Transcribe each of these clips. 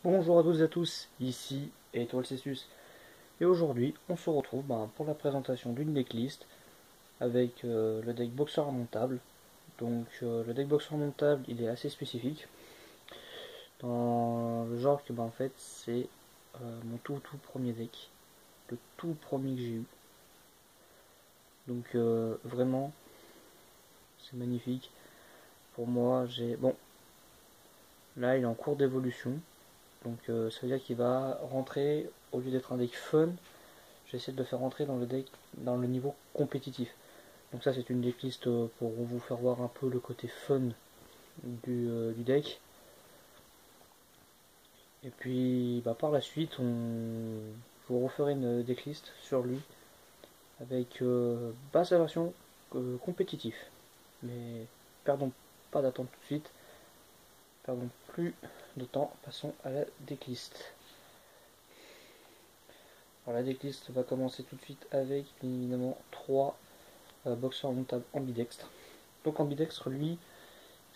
Bonjour à toutes et à tous, ici Étoile Cestus, et aujourd'hui on se retrouve pour la présentation d'une decklist avec le deck boxeur montable. Donc le deck boxeur montable il est assez spécifique dans le genre que en fait c'est mon tout premier deck, le tout premier que j'ai eu. Donc vraiment c'est magnifique. Pour moi j'ai... Bon, là il est en cours d'évolution, donc ça veut dire qu'il va rentrer, au lieu d'être un deck fun, j'essaie de le faire rentrer dans le deck, dans le niveau compétitif. Donc ça c'est une decklist pour vous faire voir un peu le côté fun du deck. Et puis par la suite je vous referai une decklist sur lui avec sa version compétitive. Mais perdons pas d'attente tout de suite, perdons plus de temps, passons à la decklist. Alors la decklist va commencer tout de suite avec bien évidemment 3 boxeurs montables ambidextres. Donc ambidextre lui,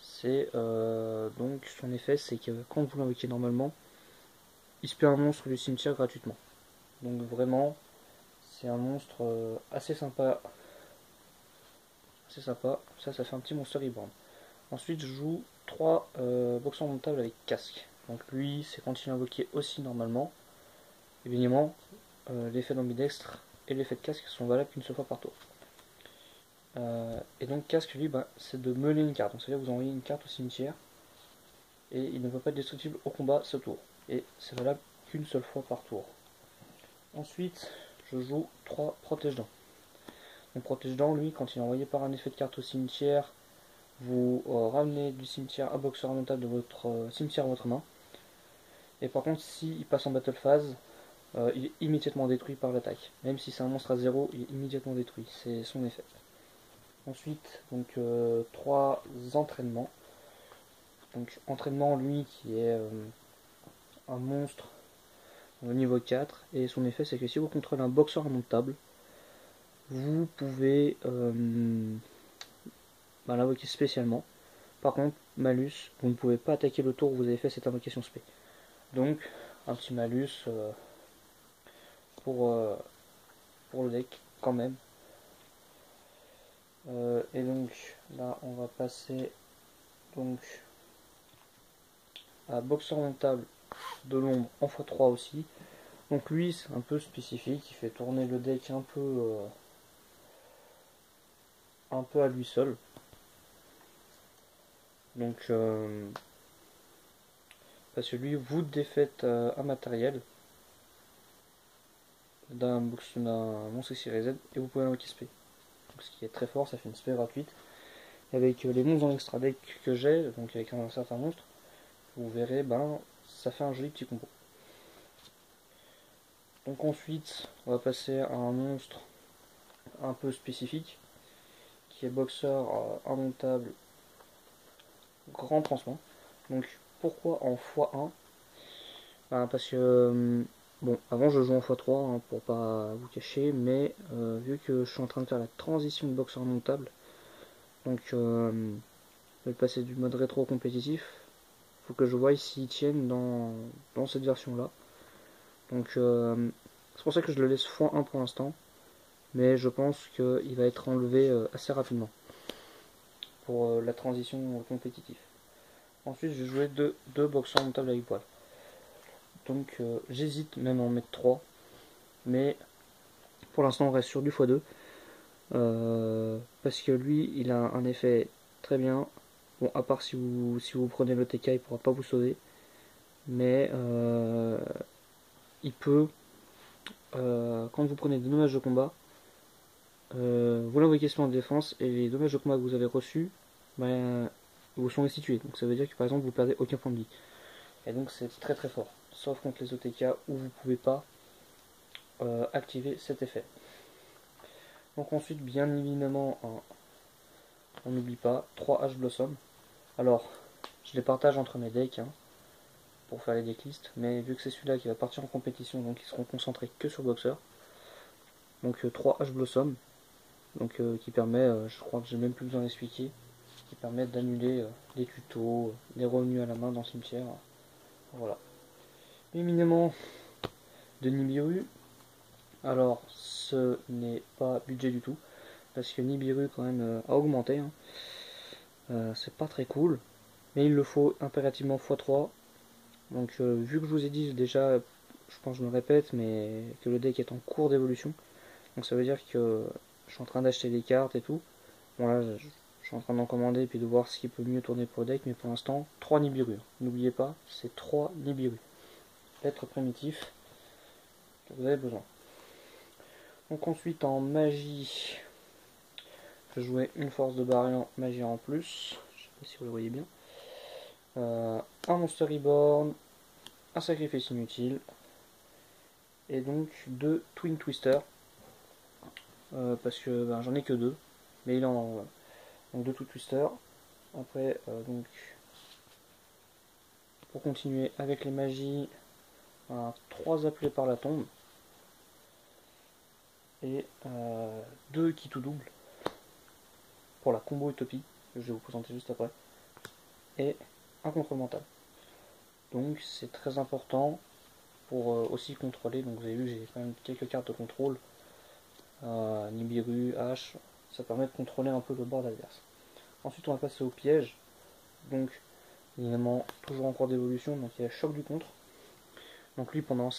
c'est donc son effet, c'est que quand vous l'invoquez normalement, il se peut un monstre du cimetière gratuitement. Donc vraiment, c'est un monstre assez sympa. Ça fait un petit monster reborn. Ensuite, je joue 3 boxeurs montables avec casque. Donc lui, c'est quand il est invoqué aussi normalement. Évidemment, l'effet d'ambidextre et l'effet de casque sont valables qu'une seule fois par tour. Et donc casque, lui, c'est de meuler une carte. Donc c'est-à-dire que vous envoyez une carte au cimetière et il ne peut pas être destructible au combat ce tour. Et c'est valable qu'une seule fois par tour. Ensuite, je joue 3 protège-dents. Donc protège-dents, lui, quand il est envoyé par un effet de carte au cimetière, vous ramenez du cimetière un boxeur montable de votre cimetière à votre main. Et par contre, s'il passe en battle phase, il est immédiatement détruit par l'attaque. Même si c'est un monstre à 0, il est immédiatement détruit. C'est son effet. Ensuite, donc 3 entraînements. Donc entraînement, lui, qui est un monstre au niveau 4. Et son effet, c'est que si vous contrôlez un boxeur montable, vous pouvez l'invoquer spécialement. Par contre, malus, vous ne pouvez pas attaquer le tour où vous avez fait cette invocation spé. Donc, un petit malus pour le deck quand même. Et donc, là, on va passer donc à boxeur montable de l'ombre en x3 aussi. Donc lui, c'est un peu spécifique, il fait tourner le deck un peu à lui seul. Donc, parce que lui, vous défaites un matériel d'un monstre Z et vous pouvez invoquer spé. Donc, ce qui est très fort, ça fait une spé gratuite. Et avec les monstres dans l'extra deck que j'ai, donc avec un certain monstre, vous verrez, ça fait un joli petit combo. Donc ensuite, on va passer à un monstre un peu spécifique, qui est boxeur indomptable grand pansement. Donc pourquoi en x1? Parce que bon, avant je joue en x3 pour pas vous cacher, mais vu que je suis en train de faire la transition de boxeur montable, donc je vais passer du mode rétro compétitif, faut que je voie s'ils tiennent dans cette version là. Donc c'est pour ça que je le laisse x1 pour l'instant, mais je pense qu'il va être enlevé assez rapidement pour la transition compétitive. Ensuite, je vais jouer deux boxeurs montables avec poil. Donc j'hésite même à en mettre 3, mais pour l'instant on reste sur du x2. Parce que lui, il a un effet très bien. Bon, à part si vous prenez le TK, il pourra pas vous sauver. Mais il peut, quand vous prenez des dommages de combat, vous l'envoyez en défense et les dommages de combat que vous avez reçus vous sont restitués. Donc ça veut dire que par exemple vous perdez aucun point de vie. Et donc c'est très très fort. Sauf contre les OTK où vous pouvez pas activer cet effet. Donc ensuite, bien évidemment, on n'oublie pas 3 H Blossom. Alors, je les partage entre mes decks pour faire les decklists, mais vu que c'est celui-là qui va partir en compétition, donc ils seront concentrés que sur Boxer. Donc 3 H Blossom, donc qui permet, je crois que j'ai même plus besoin d'expliquer, qui permet d'annuler les tutos, les revenus à la main dans le cimetière. Voilà. éminemment de Nibiru. Alors ce n'est pas budget du tout, parce que Nibiru quand même a augmenté, hein. C'est pas très cool, mais il le faut impérativement x3. Donc vu que je vous ai dit déjà, je pense que je me répète, mais que le deck est en cours d'évolution, donc ça veut dire que je suis en train d'acheter les cartes et tout. Bon là je suis en train d'en commander et puis de voir ce qui peut mieux tourner pour le deck, mais pour l'instant 3 Nibiru. N'oubliez pas, c'est 3 Nibiru. Être primitif que vous avez besoin. Donc ensuite en magie, je jouais une force de Barian magie en plus, je sais pas si vous le voyez bien. Un Monster Reborn, un sacrifice inutile, et donc deux Twin Twister, parce que ben, j'en ai que deux, mais il en voilà. Donc deux Twin Twister. Après, donc pour continuer avec les magies, trois appelés par la tombe, et deux qui tout double pour la combo Utopie, que je vais vous présenter juste après, et un contrôle mental. Donc c'est très important pour aussi contrôler. Donc vous avez vu, j'ai quand même quelques cartes de contrôle, Nibiru, H, ça permet de contrôler un peu le board adverse. Ensuite on va passer au piège. Donc évidemment toujours en cours d'évolution, donc il y a choc du contre. Donc lui pendant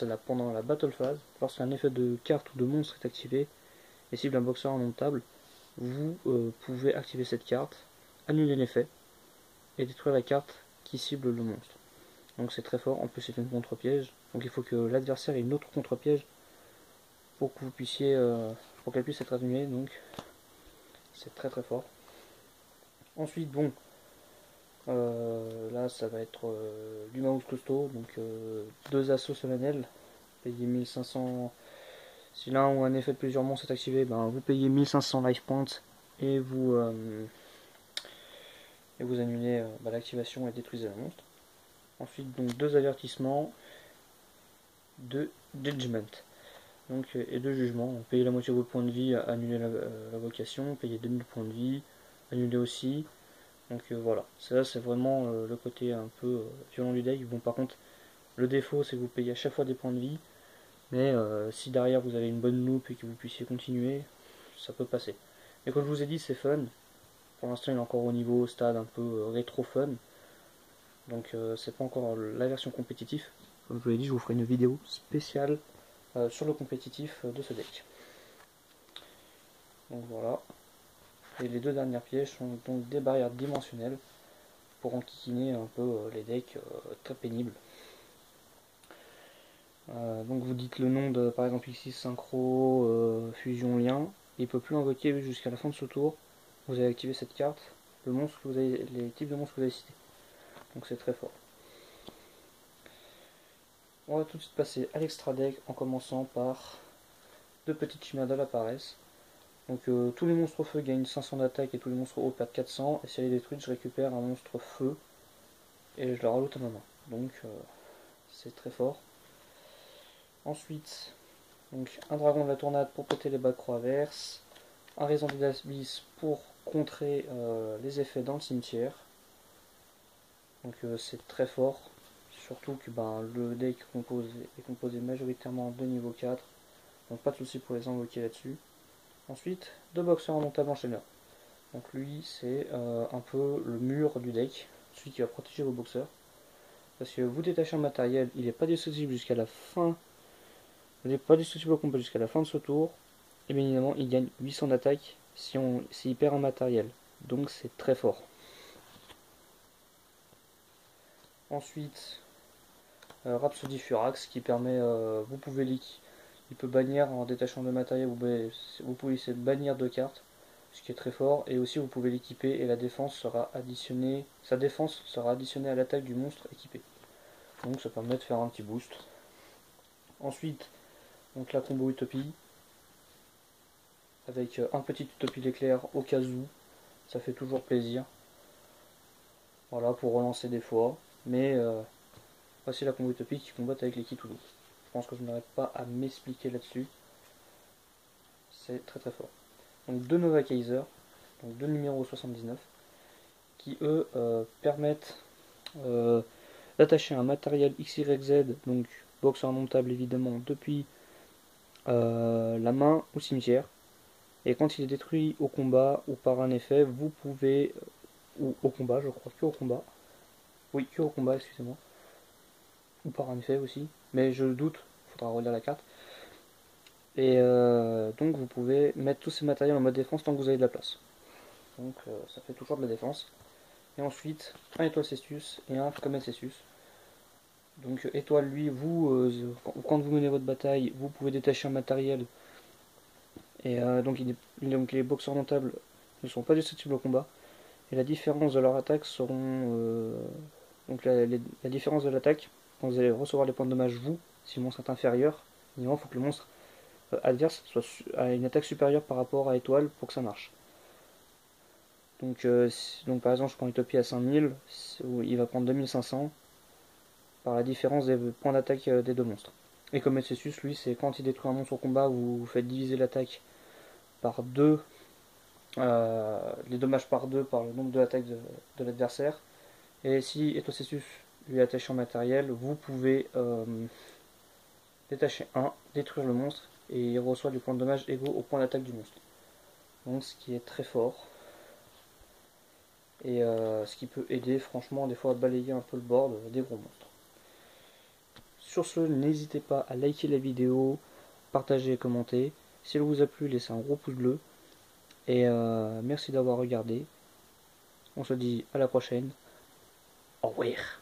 la battle phase, lorsqu'un effet de carte ou de monstre est activé et cible un boxeur en nom de table, vous pouvez activer cette carte, annuler l'effet et détruire la carte qui cible le monstre. Donc c'est très fort, en plus c'est une contre-piège, donc il faut que l'adversaire ait une autre contre-piège pour que vous puissiez, pour qu'elle puisse être annulée, donc c'est très très fort. Ensuite bon, là ça va être du mouse costaud, donc deux assauts solennels, payez 1500, si l'un ou un effet de plusieurs monstres est activé, ben, vous payez 1500 life points et vous annulez l'activation et détruisez le monstre. Ensuite donc deux avertissements, deux judgment. Donc, et deux jugements, payer la moitié de vos points de vie, annuler la vocation, payer 2000 points de vie, annuler aussi. Donc voilà, ça c'est vraiment le côté un peu violent du deck. Bon par contre, le défaut c'est que vous payez à chaque fois des points de vie, mais si derrière vous avez une bonne loupe et que vous puissiez continuer, ça peut passer. Mais comme je vous ai dit, c'est fun. Pour l'instant il est encore au niveau stade un peu rétro fun. Donc c'est pas encore la version compétitive. Comme je vous l'ai dit, je vous ferai une vidéo spéciale sur le compétitif de ce deck. Donc voilà. Et les deux dernières pièges sont donc des barrières dimensionnelles pour enquiquiner un peu les decks très pénibles. Donc vous dites le nom de par exemple X6 Synchro Fusion Lien, il ne peut plus invoquer jusqu'à la fin de ce tour. Vous avez activé cette carte, le monstre que vous avez, les types de monstres que vous avez cités. Donc c'est très fort. On va tout de suite passer à l'extra deck en commençant par deux petites chimères apparaissent. Donc tous les monstres feu gagnent 500 d'attaque et tous les monstres eau perdent 400. Et si elle est détruite, je récupère un monstre feu et je le rajoute à ma main. Donc c'est très fort. Ensuite, donc, un dragon de la tornade pour péter les bas de croix verse. Un raison d'Abyss pour contrer les effets dans le cimetière. Donc c'est très fort. Surtout que le deck est composé majoritairement de niveau 4. Donc pas de souci pour les invoquer là-dessus. Ensuite, deux boxeurs indomptables enchaîneurs. Donc lui, c'est un peu le mur du deck, celui qui va protéger vos boxeurs. Parce que vous détachez un matériel, il n'est pas destructible jusqu'à la fin. Il n'est pas destructible au combat jusqu'à la fin de ce tour. Et bien évidemment, il gagne 800 d'attaque s'il perd un matériel. Donc c'est très fort. Ensuite, Rhapsody Furax qui permet, vous pouvez il peut bannir en détachant de matériel, vous pouvez essayer de bannir deux cartes, ce qui est très fort, et aussi vous pouvez l'équiper et la défense sera additionnée, sa défense sera additionnée à l'attaque du monstre équipé. Donc ça permet de faire un petit boost. Ensuite, donc la combo Utopie, avec un petit Utopie l'éclair au cas où, ça fait toujours plaisir. Voilà, pour relancer des fois, mais voici la combo Utopie qui combatte avec les Kitoulou. Je pense que je n'arrête pas à m'expliquer là-dessus. C'est très très fort. Donc deux Nova Kaiser, donc deux numéros 79, qui eux permettent d'attacher un matériel XYZ, donc boxeur indomptable évidemment depuis la main au cimetière. Et quand il est détruit au combat ou par un effet, vous pouvez, ou au combat je crois, que au combat, oui que au combat excusez-moi, ou par un effet aussi, mais je doute, il faudra relire la carte. Et donc vous pouvez mettre tous ces matériels en mode défense tant que vous avez de la place. Donc ça fait toujours de la défense. Et ensuite, un étoile Cestius et un Comet Cestius. Donc étoile, lui, quand vous menez votre bataille, vous pouvez détacher un matériel. Et donc les boxeurs notables ne sont pas destructibles au combat. Et la différence de leur attaque seront... donc la différence de l'attaque, quand vous allez recevoir les points de dommage, vous, si le monstre est inférieur, il faut que le monstre adverse a une attaque supérieure par rapport à étoile pour que ça marche. Donc par exemple, je prends Utopie à 5000, il va prendre 2500 par la différence des points d'attaque des deux monstres. Et comme Cessus, lui, c'est quand il détruit un monstre au combat, vous faites diviser l'attaque par 2, les dommages par 2 par le nombre de l'attaque de l'adversaire. Et si Etocessus lui est attaché en matériel, vous pouvez détacher 1, détruire le monstre, et il reçoit du point de dommage égaux au point d'attaque du monstre. Donc ce qui est très fort. Et ce qui peut aider franchement des fois à balayer un peu le board des gros monstres. Sur ce, n'hésitez pas à liker la vidéo, partager et commenter. Si elle vous a plu, laissez un gros pouce bleu. Et merci d'avoir regardé. On se dit à la prochaine. Au revoir.